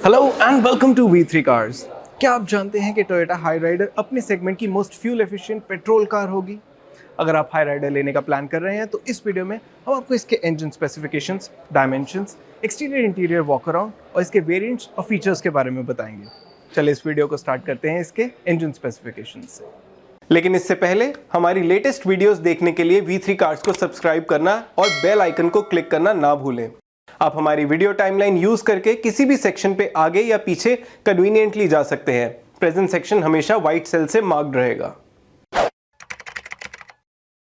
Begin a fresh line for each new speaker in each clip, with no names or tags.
Hello and welcome to V3 cars. क्या आप जानते हैं कि टोयोटा हाई राइडर अपने सेगमेंट की most fuel efficient petrol car होगी? अगर आप हाई राइडर लेने का प्लान कर रहे हैं तो इस वीडियो में हम आपको इसके engine specifications, dimensions, exterior interior walk around और इसके वेरिएंट्स और फीचर्स के बारे में बताएंगे। चलिए इस वीडियो को स्टार्ट करते हैं इसके इंजन स्पेसिफिकेशंस से। लेकिन इससे पहले हमारी लेटेस्ट वीडियोस देखने के लिए V3 कार्स को सब्सक्राइब करना और बेल आइकन को क्लिक करना ना भूलें। आप हमारी वीडियो टाइमलाइन यूज करके किसी भी सेक्शन पे आगे या पीछे कन्वीनियंटली जा सकते हैं। प्रेजेंट सेक्शन हमेशा व्हाइट सेल से मार्क्ड रहेगा।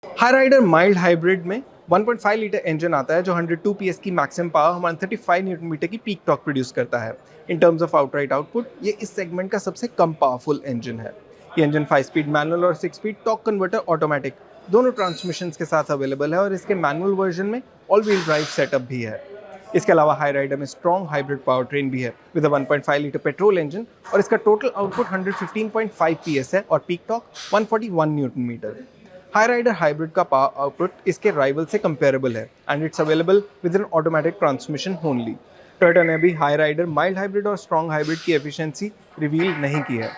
हाई राइडर माइल्ड हाइब्रिड में 1.5 लीटर इंजन आता है जो 102 PS की मैक्सिमम पावर 135 न्यूटन मीटर की पीक टॉर्क प्रोड्यूस करता है। In terms of outright output ये इस सेगमेंट का सबसे कम पावरफुल इंजन है। ये इंजन 5 स्पीड मैनुअल और 6 स्पीड टॉर्क कन्वर्टर ऑटोमेटिक दोनों ट्रांसमिशंस के साथ अवेलेबल है और इसके मैनुअल वर्जन में ऑल व्हील ड्राइव सेटअप भी है। इसके अलावा हाई राइडर में स्ट्रॉन्ग हाइब्रिड पावर ट्रेन भी है विद 1.5 लीटर पेट्रोल इंजन और इसका टोटल आउटपुट 115.5 PS है और peak torque 141 newton metre. Hyryder hybrid का पावर आउटपुट इसके राइवल से कंपेरेबल है and it's available with an automatic transmission only. Toyota ने भी हाई राइडर, माइल्ड हाइब्रिड और स्ट्रॉन्ग हाइब्रिड की एफिशिएंसी रिवील नहीं की है।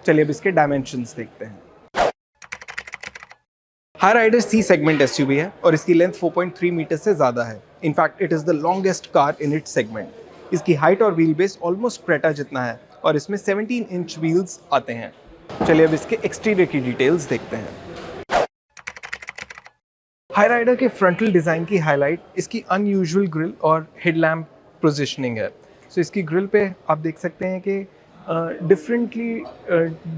चलिए अब इसके डायमेंशंस देखते हैं। Hyryder C segment SUV है और इसकी लेंथ 4.3 मीटर से ज़्यादा है। In fact it is the longest car in its segment. इसकी हाइट और व्हील बेस ऑलमोस्ट क्रेटा जितना है और इसमें 17 इंच व्हील्स आते हैं। चलिए अब इसके एक्सटीरियर की डिटेल्स देखते हैं। हाई राइडर के फ्रंटल डिज़ाइन की हाईलाइट इसकी अनयूजुअल ग्रिल और हेडलैम्प पोजिशनिंग है। सो इसकी ग्रिल पे आप देख सकते हैं कि डिफरेंटली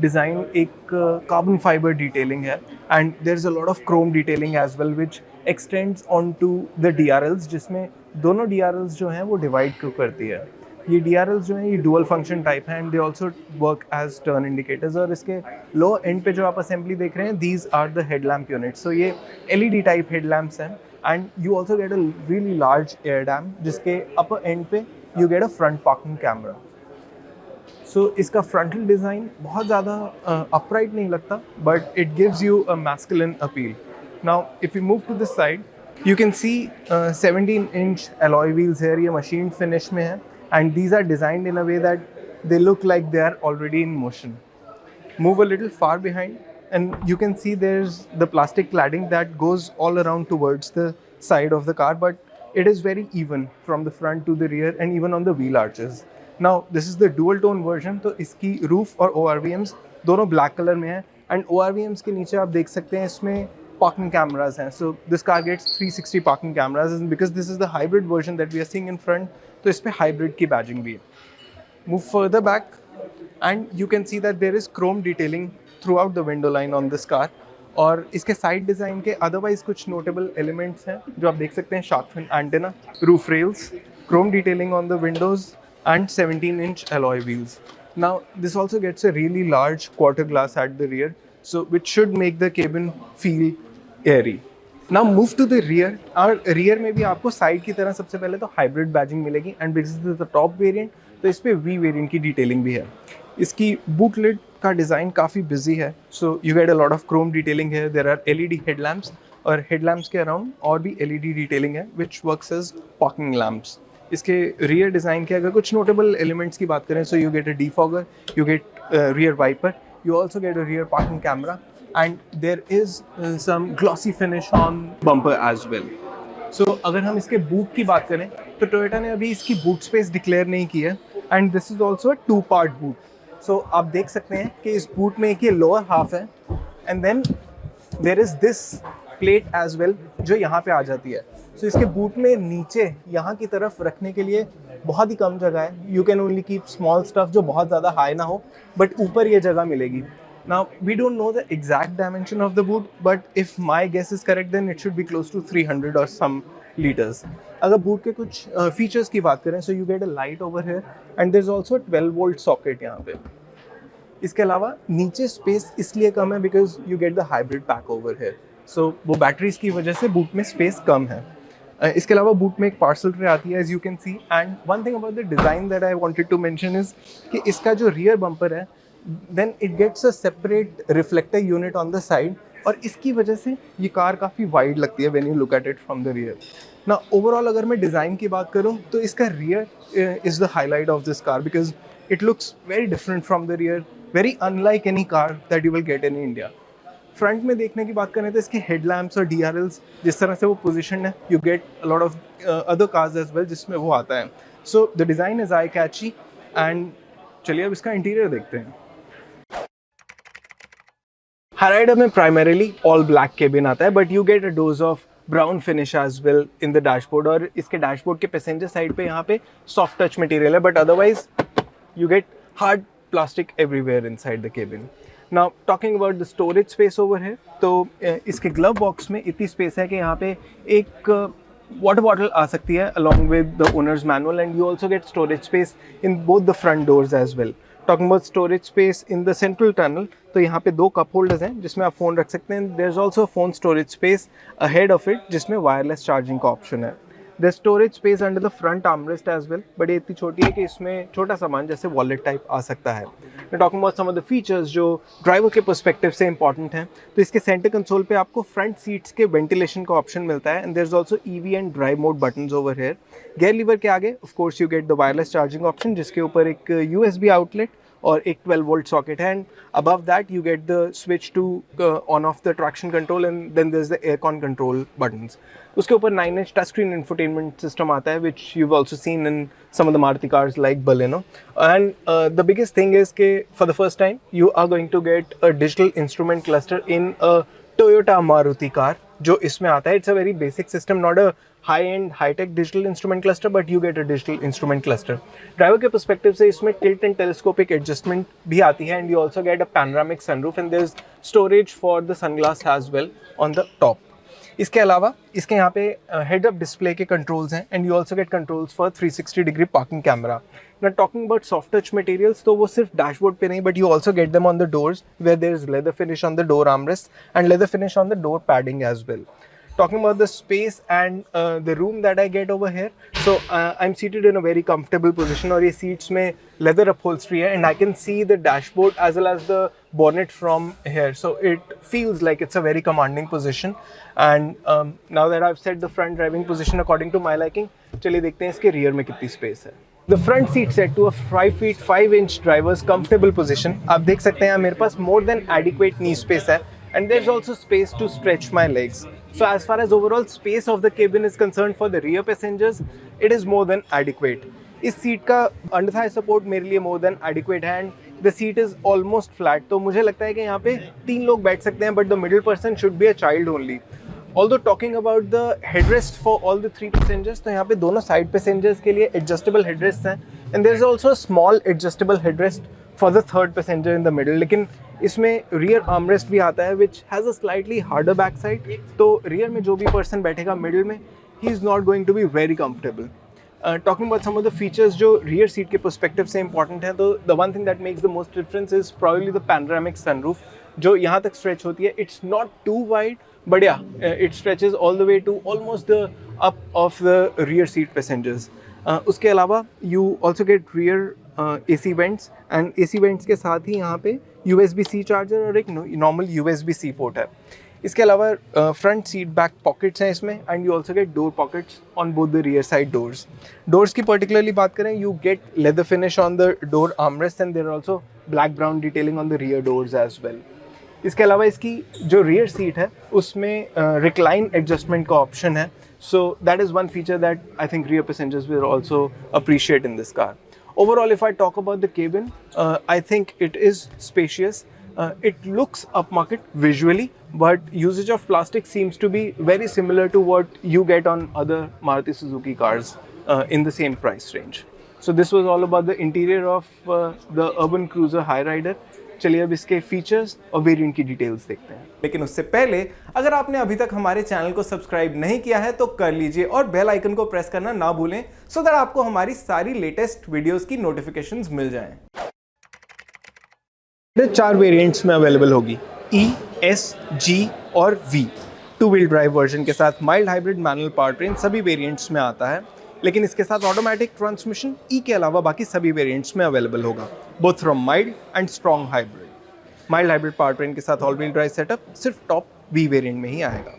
डिज़ाइन एक कार्बन फाइबर डिटेलिंग है and there is a lot of chrome detailing as well which extends on to the DRLs, जिसमें दोनों DRLs जो हैं वो डिवाइड करती है। ये DRLs जो हैं ये डुअल फंक्शन टाइप हैं and they also work as turn indicators. और इसके लोअर एंड पे जो आप असेंबली देख रहे हैं these are the headlamp units. So ये LED टाइप हेडलैम्प्स हैं and you also get a really large air dam जिसके अपर एंड पे you get a front parking camera. So इसका फ्रंटल डिज़ाइन बहुत ज़्यादा अपराइट नहीं लगता but it gives you a masculine appeal. Now if you move to this side you can see 17 inch alloy wheels here। ये machine finish में है and these are designed in a way that they look like they are already in motion. Move a little far behind and you can see there's the plastic cladding that goes all around towards the side of the car, but it is very even from the front to the rear and even on the wheel arches. Now this is the dual tone version, तो इसकी roof और ORVMs दोनों black colour में है and ORVMs के नीचे आप देख सकते हैं इसमें पार्किंग कैमराज हैं। So this car gets 360 parking cameras because this is the hybrid version that we are seeing in front, तो इस पे हाइब्रिड की बैजिंग भी है। Move further back and you can see that there is chrome detailing throughout the window line on this car. और इसके side design के otherwise कुछ नोटेबल एलिमेंट्स हैं जो आप देख सकते हैं। Shark fin antenna, roof rails, Chrome detailing on the Windows and 17 inch alloy wheels. Now this also gets a really large quarter glass at the rear, so which should make the cabin feel airy. Now move to the rear. और rear में भी आपको side की तरह सबसे पहले तो hybrid badging मिलेगी and because this is the top variant तो इस पे V variant की detailing भी है। इसकी boot lid का डिज़ाइन काफ़ी busy है, so you get a lot of chrome detailing here. There are LED headlamps और headlamps के around और भी LED detailing है which works as parking lamps. इसके रियर डिज़ाइन के अगर कुछ नोटेबल एलिमेंट्स की बात करें, so you get a defogger, you get rear wiper, you also get a rear parking camera and there is some glossy finish on bumper as well. So अगर हम इसके boot की बात करें तो टोयोटा ने अभी इसकी बूट स्पेस डिक्लेयर नहीं की है and this is also a 2 part boot. So आप देख सकते हैं कि इस बूट में एक ये लोअर हाफ है and then there is this plate as well जो यहाँ पे आ जाती है। सो इसके बूट में नीचे यहाँ की तरफ रखने के लिए बहुत ही कम जगह है। You can only keep small stuff जो बहुत ज़्यादा हाई ना हो, बट ऊपर ये जगह मिलेगी। Now we don't know the exact dimension of the boot but if my guess is correct then it should be close to 300 or some litres. अगर बूट के कुछ फीचर्स की बात करें, so you get a light over here and there is also 12 volt socket यहाँ पे। इसके अलावा नीचे स्पेस इसलिए कम है because you get the hybrid pack over here, so वो बैटरीज की वजह से बूट में स्पेस कम है। इसके अलावा बूट में एक पार्सल ट्रे आती है as you can see and one thing about the design that I wanted to mention is कि इसका जो रियर बम्पर है then it gets a separate reflector unit on the side और इसकी वजह से ये कार काफ़ी वाइड लगती है when you look at it from the rear. ना ओवरऑल अगर मैं डिज़ाइन की बात करूँ तो इसका rear is the highlight of this car because it looks very different from the rear, very unlike any car that you will get in India. Front में देखने की बात करें तो इसके हेडलैम्प्स और DRLs जिस तरह से वो पोजिशन है, you get a lot of other cars as well जिसमें वो आता है। So the design is eye catchy and चलिए अब इसका इंटीरियर देखते हैं। हाईराइडर में प्राइमरीली ऑल ब्लैक केबिन आता है but you get a dose of brown finish as well in the dashboard, और इसके डैशबोर्ड के पैसेंजर साइड पे यहाँ पे सॉफ्ट टच मटेरियल है but otherwise you get hard plastic everywhere inside the cabin. Now talking about the storage space over here, तो इसके glove box में इतनी space है कि यहाँ पे एक water bottle आ सकती है along with the owner's manual, and you also get storage space in both the front doors as well. Talking about storage space in the central tunnel, तो यहाँ पे 2 cup holders हैं जिसमें आप फ़ोन रख सकते हैं. There's also a phone storage space ahead of it जिसमें wireless charging का option है. The storage space under the front armrest as well, but ये इतनी छोटी है कि इसमें छोटा सामान जैसे वॉलेट टाइप आ सकता है. Talking about some of the features जो ड्राइवर के पर्सपेक्टिव से इंपॉर्टेंट हैं, तो इसके सेंटर कंसोल पे आपको फ्रंट सीट्स के वेंटिलेशन का ऑप्शन मिलता है, and there is also EV and drive mode buttons over here. Gear lever के आगे of course you get the wireless charging option जिसके ऊपर एक USB आउटलेट और एक 12 वोल्ट सॉकेट है, and above that you get the switch to on off the traction control, and then there's the aircon control buttons. उसके ऊपर 9-inch touch screen infotainment system आता है which you've also seen in some of the Maruti cars like Baleno, and the biggest thing is कि for the first time you are going to get a digital instrument cluster in a Toyota Maruti car जो इसमें आता है. It's a very basic system, not a high-end, high-tech digital instrument cluster, but you get a digital instrument cluster. Driver के perspective से इसमें tilt and telescopic adjustment भी आती है, and you also get a panoramic sunroof, and there's storage for the sunglass as well on the top. इसके अलावा इसके यहाँ पे हेड अप डिस्प्ले के कंट्रोल्स हैं, and you also get controls for 360 degree parking camera. ना talking about soft touch materials, तो वो सिर्फ डैशबोर्ड पे नहीं but you also get them on the doors where there is leather finish on the door armrest and leather finish on the door padding as well. Talking about the space and the room that I get over here, so I'm seated in a very comfortable position, और ये seats में leather upholstery है, and I can see the dashboard as well as the bonnet from here, so it feels like it's a very commanding position. And now that I've set the front driving position according to my liking, चलिए देखते हैं इसके rear में कितनी space है. The front seat set to a 5 feet 5 inch driver's comfortable position. आप देख सकते हैं मेरे पास more than adequate knee space है, and there's also space to stretch my legs. So as far as overall space of the cabin is concerned for the rear passengers, it is more than adequate. इस seat का under Thai support मेरे लिए more than adequate है, and the seat is almost flat. तो मुझे लगता है कि यहाँ पे 3 लोग बैठ सकते हैं, but the middle person should be a child only. Although talking about the headrest for all the 3 passengers, तो यहाँ पे दोनों side passengers के लिए adjustable headrests हैं, and there is also a small adjustable headrest for the third passenger in the middle. लेकिन इसमें rear armrest भी आता है which has a slightly harder back side, तो rear में जो भी person बैठेगा middle में, he is not going to be very comfortable. Talking about some of the features जो rear seat के perspective से important है, तो the one thing that makes the most difference is probably the panoramic sunroof जो यहाँ तक stretch होती है. It's not too wide, but yeah, it stretches all the way to almost the up of the rear seat passengers. उसके अलावा you also get rear AC vents, and AC vents के साथ ही यहाँ पे USB-C चार्जर और एक normal USB-C port है. इसके अलावा फ्रंट सीट बैक पॉकेट्स हैं इसमें, and you also get door pockets on both the rear side doors. Doors की पर्टिकुलरली बात करें, you get leather finish on the door armrest, and there are also black brown detailing on the rear doors as well. इसके अलावा इसकी जो rear seat है उसमें recline adjustment का ऑप्शन है, so that is one feature that I think rear passengers will also appreciate in this car. Overall, if I talk about the cabin, I think it is spacious. It looks upmarket visually, but usage of plastic seems to be very similar to what you get on other Maruti Suzuki cars in the same price range. So this was all about the interior of the Urban Cruiser Hyryder. चलिए अब इसके features और variant की details देखते हैं. लेकिन उससे पहले अगर आपने अभी तक हमारे चैनल को सब्सक्राइब नहीं किया है तो कर लीजिए और बेल आइकन को प्रेस करना ना भूलें, सो दैट आपको हमारी सारी लेटेस्ट वीडियोस की नोटिफिकेशंस मिल जाएं. 4 वेरिएंट्स में अवेलेबल होगी, E, S, G और V. 2 व्हील ड्राइव वर्जन के साथ mild hybrid manual power train सभी वेरिएंट्स में आता है, लेकिन इसके साथ ऑटोमेटिक ट्रांसमिशन E के अलावा बाकी सभी वेरिएंट्स में अवेलेबल होगा, both from mild and strong hybrid. Mild hybrid power train के साथ ऑल व्हील ड्राइव सेटअप सिर्फ टॉप V वेरिएंट में ही आएगा.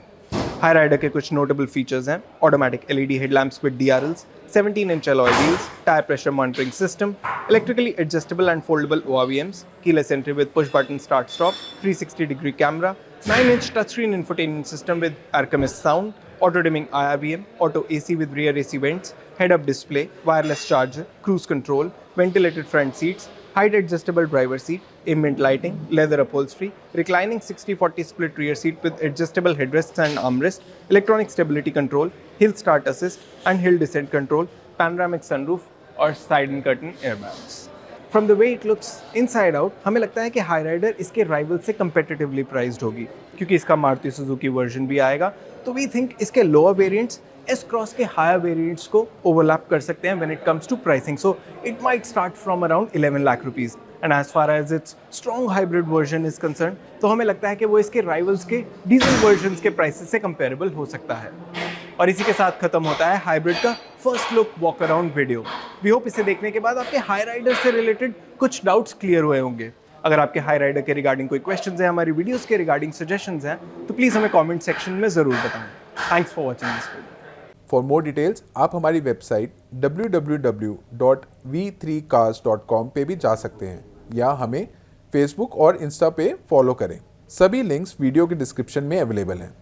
हाई राइडर के कुछ नोटेबल फीचर्स हैं: automatic LED headlamps with DRLs, 17-inch alloy wheels, tire pressure monitoring system, electrically adjustable and foldable ORVMs, keyless entry with push button start stop, 360-degree camera, 9-inch touchscreen infotainment system with Arcamis sound, auto dimming IRVM, auto AC with rear AC vents, head-up display, wireless charger, cruise control, ventilated front seats, height adjustable driver seat, ambient lighting, leather upholstery, reclining 60-40 split rear seat with adjustable headrests and armrest, electronic stability control, hill start assist and hill descent control, panoramic sunroof और side and curtain airbags. From the way it looks inside out, हमें लगता है कि high rider इसके rival से competitively priced होगी, क्योंकि इसका मारुति सुजुकी वर्जन भी आएगा, तो we think इसके लोअर वेरिएंट्स S Cross के हायर वेरिएंट्स को ओवरलैप कर सकते हैं when it comes to pricing. So it might start from around 11 lakh rupees. And as far as its strong hybrid version is concerned, तो हमें लगता है कि वो इसके राइवल्स के डीजल वर्जन्स के प्राइसेस से कंपेरेबल हो सकता है। और इसी के साथ खत्म होता है हाइब्रिड का first look walk around video. We hope इसे देखने के बाद आपके हाई राइडर से रिलेटेड कुछ डाउट्स क्लियर हुए होंगे। अगर आपके हाई राइडर के रिगार्डिंग कोई क्वेश्चंस हैं, हमारी वीडियोस के रिगार्डिंग सजेशंस हैं, तो प्लीज़ हमें कमेंट सेक्शन में ज़रूर बताएं। Thanks for watching this video.
For more details आप हमारी वेबसाइट www.v3cars.com पे भी जा सकते हैं या हमें फेसबुक और इंस्टा पे फॉलो करें। सभी लिंक्स वीडियो के डिस्क्रिप्शन में अवेलेबल हैं।